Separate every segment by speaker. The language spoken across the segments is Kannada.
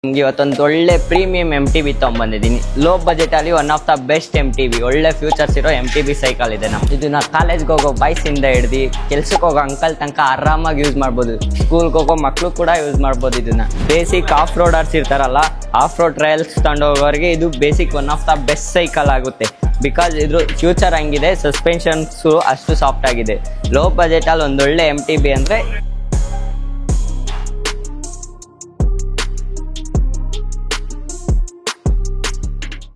Speaker 1: ನಿಮಗೆ ಇವತ್ತೊಂದು ಒಳ್ಳೆ ಪ್ರೀಮಿಯಂ MTB ತಗೊಂಡ್ಬಂದಿದ್ದೀನಿ. ಲೋ ಬಜೆಟಲ್ಲಿ one of the best MTB, ಒಳ್ಳೆ ಫ್ಯೂಚರ್ಸ್ ಇರೋ MTB ಸೈಕಲ್ ಇದೆ. ಇದನ್ನ ಕಾಲೇಜ್ಗೆ ಹೋಗೋ ಬಾಯ್ಸಿಂದ ಹಿಡ್ದು ಕೆಲ್ಸಕ್ಕೆ ಹೋಗೋ ಅಂಕಲ್ ತನಕ ಆರಾಮಾಗಿ ಯೂಸ್ ಮಾಡ್ಬೋದು. ಸ್ಕೂಲ್ಗೆ ಹೋಗೋ ಮಕ್ಕಳು ಕೂಡ ಯೂಸ್ ಮಾಡ್ಬೋದು. ಇದನ್ನ ಬೇಸಿಕ್ ಆಫ್ ರೋಡರ್ಸ್ ಇರ್ತಾರಲ್ಲ, ಆಫ್ ರೋಡ್ ಟ್ರಯಲ್ಸ್ ತಗೊಂಡೋಗೋರಿಗೆ ಇದು basic one of the best cycle ಆಗುತ್ತೆ. ಬಿಕಾಸ್ ಇದ್ರ ಫ್ಯೂಚರ್ ಹಂಗಿದೆ, ಸಸ್ಪೆನ್ಷನ್ಸು ಅಷ್ಟು ಸಾಫ್ಟ್ ಆಗಿದೆ. ಲೋ ಬಜೆಟಲ್ಲಿ ಒಂದೊಳ್ಳೆ MTB ಅಂದರೆ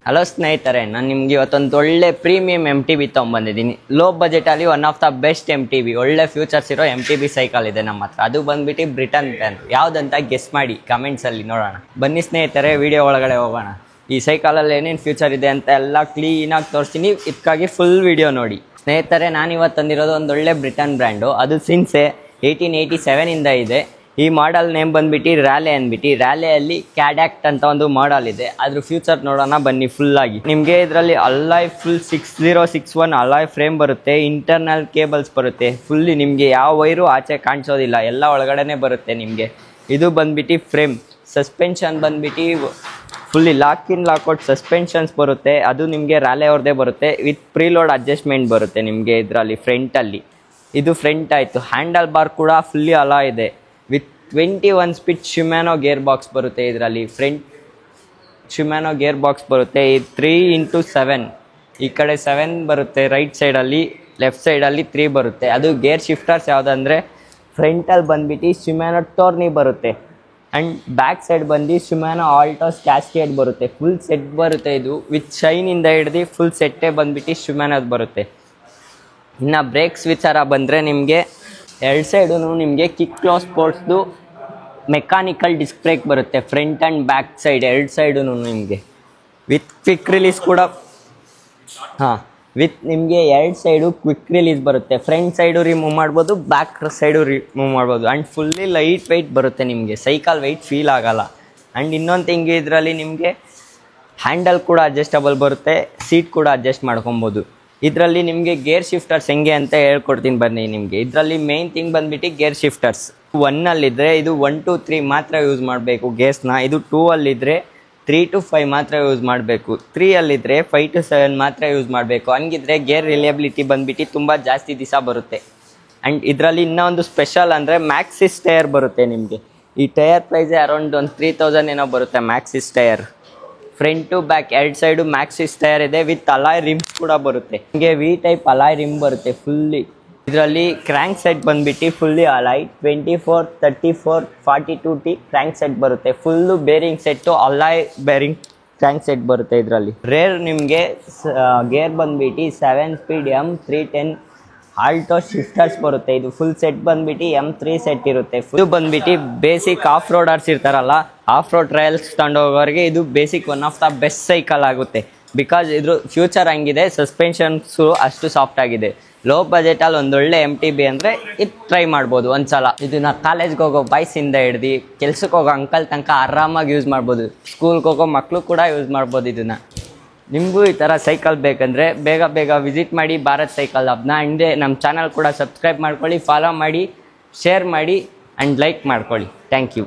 Speaker 1: ಹಲೋ ಸ್ನೇಹಿತರೆ, ನಾನು ನಿಮ್ಗೆ ಇವತ್ತೊಂದು ಒಳ್ಳೆ ಪ್ರೀಮಿಯಂ MTB ತೊಗೊಂಬಂದಿದ್ದೀನಿ. ಲೋ ಬಜೆಟಲ್ಲಿ one of the best MTB, ಒಳ್ಳೆ ಫ್ಯೂಚರ್ಸ್ ಇರೋ MTB ಸೈಕಲ್ ಇದೆ ನಮ್ಮ ಹತ್ರ. ಅದು ಬಂದ್ಬಿಟ್ಟು ಬ್ರಿಟನ್ ಬ್ರ್ಯಾಂಡ್. ಯಾವುದಂತ ಗೆಸ್ ಮಾಡಿ ಕಮೆಂಟ್ಸಲ್ಲಿ ನೋಡೋಣ. ಬನ್ನಿ ಸ್ನೇಹಿತರೆ, ವಿಡಿಯೋ ಒಳಗಡೆ ಹೋಗೋಣ. ಈ ಸೈಕಲಲ್ಲಿ ಏನೇನು ಫ್ಯೂಚರ್ ಇದೆ ಅಂತ ಎಲ್ಲ ಕ್ಲೀನಾಗಿ ತೋರಿಸ್ತೀನಿ. ಇದಕ್ಕಾಗಿ ಫುಲ್ ವಿಡಿಯೋ ನೋಡಿ. ಸ್ನೇಹಿತರೆ, ನಾನಿವತ್ತು ತಂದಿರೋದು ಒಂದೊಳ್ಳೆ ಬ್ರಿಟನ್ ಬ್ರ್ಯಾಂಡು. ಅದು ಸಿನ್ಸ್ 1887ಇಂದ ಇದೆ. ಈ ಮಾಡೆಲ್ ನೇಮ್ ಬಂದ್ಬಿಟ್ಟು ರ್ಯಾಲೆ ಅಂದ್ಬಿಟ್ಟು. ರ್ಯಾಲೆಯಲ್ಲಿ ಕ್ಯಾಡಾಕ್ಟ್ ಅಂತ ಒಂದು ಮಾಡೆಲ್ ಇದೆ. ಅದ್ರ ಫ್ಯೂಚರ್ ನೋಡೋಣ ಬನ್ನಿ ಫುಲ್ಲಾಗಿ. ನಿಮಗೆ ಇದರಲ್ಲಿ ಅಲಾಯ್ ಫುಲ್ 6061 ಅಲಾಯ್ ಫ್ರೇಮ್ ಬರುತ್ತೆ. ಇಂಟರ್ನಲ್ ಕೇಬಲ್ಸ್ ಬರುತ್ತೆ. ಫುಲ್ಲಿ ನಿಮಗೆ ಯಾವ ವೈರು ಆಚೆ ಕಾಣಿಸೋದಿಲ್ಲ, ಎಲ್ಲ ಒಳಗಡೆನೆ ಬರುತ್ತೆ ನಿಮಗೆ. ಇದು ಬಂದ್ಬಿಟ್ಟು ಫ್ರೇಮ್. ಸಸ್ಪೆನ್ಷನ್ ಬಂದ್ಬಿಟ್ಟು fully lock in lockout suspensions ಬರುತ್ತೆ. ಅದು ನಿಮಗೆ ರ್ಯಾಲೆ ಅವ್ರದ್ದೇ ಬರುತ್ತೆ. ವಿತ್ ಪ್ರೀಲೋಡ್ ಅಡ್ಜಸ್ಟ್ಮೆಂಟ್ ಬರುತ್ತೆ ನಿಮಗೆ ಇದರಲ್ಲಿ ಫ್ರಂಟಲ್ಲಿ. ಇದು ಫ್ರಂಟ್ ಆಯಿತು. ಹ್ಯಾಂಡಲ್ ಬಾರ್ ಕೂಡ ಫುಲ್ಲಿ ಅಲಾ ಇದೆ. ವಿತ್ 21 ಸ್ಪೀಡ್ ಶಿಮ್ಯಾನೋ ಗೇರ್ ಬಾಕ್ಸ್ ಬರುತ್ತೆ ಇದರಲ್ಲಿ. ಫ್ರಂಟ್ ಶಿಮ್ಯಾನೋ ಗೇರ್ ಬಾಕ್ಸ್ ಬರುತ್ತೆ. 3x7, ಈ ಕಡೆ 7 ಬರುತ್ತೆ ರೈಟ್ ಸೈಡಲ್ಲಿ, ಲೆಫ್ಟ್ ಸೈಡಲ್ಲಿ 3 ಬರುತ್ತೆ. ಅದು ಗೇರ್ ಶಿಫ್ಟರ್ಸ್ ಯಾವುದಂದರೆ ಫ್ರಂಟಲ್ಲಿ ಬಂದ್ಬಿಟ್ಟು ಶಿಮ್ಯಾನೋ ಟೋರ್ನಿ ಬರುತ್ತೆ. ಆ್ಯಂಡ್ ಬ್ಯಾಕ್ ಸೈಡ್ ಬಂದು ಶಿಮ್ಯಾನೋ ಆಲ್ಟೋಸ್ ಕ್ಯಾಸ್ಕೇಡ್ ಬರುತ್ತೆ. ಫುಲ್ ಸೆಟ್ ಬರುತ್ತೆ ಇದು. ವಿತ್ ಶೈನಿಂದ ಹಿಡ್ದು ಫುಲ್ ಸೆಟ್ಟೇ ಬಂದ್ಬಿಟ್ಟು ಶಿಮ್ಯಾನೋದು ಬರುತ್ತೆ. ಇನ್ನು ಬ್ರೇಕ್ಸ್ ವಿಚಾರ ಬಂದರೆ ನಿಮಗೆ ಎರಡು ಸೈಡು ನಿಮಗೆ ಕಿಕ್ ಕ್ಲೋಸ್ ಸ್ಪೋರ್ಟ್ಸ್ದು ಮೆಕ್ಯಾನಿಕಲ್ ಡಿಸ್ಕ್ ಬ್ರೇಕ್ ಬರುತ್ತೆ. ಫ್ರಂಟ್ ಆ್ಯಂಡ್ ಬ್ಯಾಕ್ ಸೈಡ್ ಎರಡು ಸೈಡು ನಿಮಗೆ ವಿತ್ ಕ್ವಿಕ್ ರಿಲೀಸ್ ಕೂಡ. ವಿತ್ ನಿಮಗೆ ಎರಡು ಸೈಡು ಕ್ವಿಕ್ ರಿಲೀಸ್ ಬರುತ್ತೆ. ಫ್ರಂಟ್ ಸೈಡು ರಿಮೂವ್ ಮಾಡ್ಬೋದು, ಬ್ಯಾಕ್ ಸೈಡು ರಿಮೂವ್ ಮಾಡ್ಬೋದು. ಆ್ಯಂಡ್ ಫುಲ್ಲಿ ಲೈಟ್ ವೆಯ್ಟ್ ಬರುತ್ತೆ ನಿಮಗೆ. ಸೈಕಲ್ ವೆಯ್ಟ್ ಫೀಲ್ ಆಗೋಲ್ಲ. ಆ್ಯಂಡ್ ಇನ್ನೊಂದು ಥಿಂಗ್, ಇದರಲ್ಲಿ ನಿಮಗೆ ಹ್ಯಾಂಡಲ್ ಕೂಡ ಅಡ್ಜಸ್ಟಬಲ್ ಬರುತ್ತೆ. ಸೀಟ್ ಕೂಡ ಅಡ್ಜಸ್ಟ್ ಮಾಡ್ಕೊಬೋದು. ಇದರಲ್ಲಿ ನಿಮಗೆ ಗೇರ್ ಶಿಫ್ಟರ್ಸ್ ಹೆಂಗೆ ಅಂತ ಹೇಳ್ಕೊಡ್ತೀನಿ ಬನ್ನಿ ನಿಮಗೆ. ಇದರಲ್ಲಿ ಮೇನ್ ಥಿಂಗ್ ಬಂದ್ಬಿಟ್ಟು ಗೇರ್ ಶಿಫ್ಟರ್ಸ್. 1ಅಲ್ಲಿದ್ದರೆ ಇದು 1 to 3 ಮಾತ್ರ ಯೂಸ್ ಮಾಡಬೇಕು ಗೇರ್ಸ್ನ. ಇದು 2ಅಲ್ಲಿದ್ದರೆ 3 to 5 ಮಾತ್ರ ಯೂಸ್ ಮಾಡಬೇಕು. 3ಅಲ್ಲಿದ್ದರೆ 5 to 7 ಮಾತ್ರ ಯೂಸ್ ಮಾಡಬೇಕು. ಹಂಗಿದ್ರೆ ಗೇರ್ ರಿಲಿಯಬಿಲಿಟಿ ಬಂದ್ಬಿಟ್ಟು ತುಂಬ ಜಾಸ್ತಿ ದಿವಸ ಬರುತ್ತೆ. ಆ್ಯಂಡ್ ಇದರಲ್ಲಿ ಇನ್ನೂ ಒಂದು ಸ್ಪೆಷಲ್ ಅಂದರೆ ಮ್ಯಾಕ್ಸಿಸ್ ಟೈರ್ ಬರುತ್ತೆ ನಿಮಗೆ. ಈ ಟೈರ್ ಪ್ರೈಸೇ ಅರೌಂಡ್ ಒಂದು 3000 ಏನೋ ಬರುತ್ತೆ Maxxis tyre. Front to back ಎರಡು ಸೈಡು ಮ್ಯಾಕ್ಸಿಸ್ ಟೈರ್ ಇದೆ. ವಿತ್ ಅಲಾಯ್ ರಿಮ್ಸ್ ಕೂಡ ಬರುತ್ತೆ. ನಿಮಗೆ ವಿ ಟೈಪ್ ಅಲಾಯ್ ರಿಮ್ ಬರುತ್ತೆ ಫುಲ್ಲಿ. ಇದರಲ್ಲಿ ಕ್ರ್ಯಾಂಕ್ ಸೆಟ್ ಬಂದ್ಬಿಟ್ಟು fully alloy 24, 34, 42T crank set ಬರುತ್ತೆ. Full bearing set alloy bearing crank set ಬರುತ್ತೆ ಇದರಲ್ಲಿ. ರೇರ್ ನಿಮಗೆ ಗೇರ್ ಬಂದ್ಬಿಟ್ಟು 7 ಸ್ಪೀಡ್ M310 ಆಲ್ಟೋ ಶಿಫ್ಟರ್ಸ್ ಬರುತ್ತೆ. ಇದು ಫುಲ್ ಸೆಟ್ ಬಂದ್ಬಿಟ್ಟು M3 ಸೆಟ್ ಇರುತ್ತೆ. ಇದು ಬಂದ್ಬಿಟ್ಟು ಬೇಸಿಕ್ ಆಫ್ ರೋಡರ್ಸ್ ಇರ್ತಾರಲ್ಲ, ಆಫ್ ರೋಡ್ ಟ್ರಯಲ್ಸ್ ತಗೊಂಡೋಗೋರಿಗೆ ಇದು basic one of the best cycle ಆಗುತ್ತೆ. ಬಿಕಾಸ್ ಇದ್ರ ಫ್ಯೂಚರ್ ಹಂಗಿದೆ, ಸಸ್ಪೆನ್ಷನ್ಸು ಅಷ್ಟು ಸಾಫ್ಟ್ ಆಗಿದೆ. ಲೋ ಬಜೆಟಲ್ಲಿ ಒಂದೊಳ್ಳೆ MTB ಅಂದರೆ ಇದು ಟ್ರೈ ಮಾಡ್ಬೋದು ಒಂದ್ಸಲ. ಇದನ್ನ ಕಾಲೇಜ್ಗೆ ಹೋಗೋ ಬಾಯ್ಸಿಂದ ಹಿಡ್ದು ಕೆಲ್ಸಕ್ಕೆ ಹೋಗೋ ಅಂಕಲ್ ತನಕ ಆರಾಮಾಗಿ ಯೂಸ್ ಮಾಡ್ಬೋದು. ಸ್ಕೂಲ್ಗೆ ಹೋಗೋ ಮಕ್ಕಳು ಕೂಡ ಯೂಸ್ ಮಾಡ್ಬೋದು ಇದನ್ನು. ನಿಮಗೂ ಈ ಥರ ಸೈಕಲ್ ಬೇಕಂದರೆ ಬೇಗ ವಿಸಿಟ್ ಮಾಡಿ ಭಾರತ್ ಸೈಕಲ್ ಹಬ್ನ. ಹಿಂದೆ ನಮ್ಮ ಚಾನಲ್ ಕೂಡ ಸಬ್ಸ್ಕ್ರೈಬ್ ಮಾಡ್ಕೊಳ್ಳಿ, ಫಾಲೋ ಮಾಡಿ, ಶೇರ್ ಮಾಡಿ ಆ್ಯಂಡ್ ಲೈಕ್ ಮಾಡ್ಕೊಳ್ಳಿ. Thank you.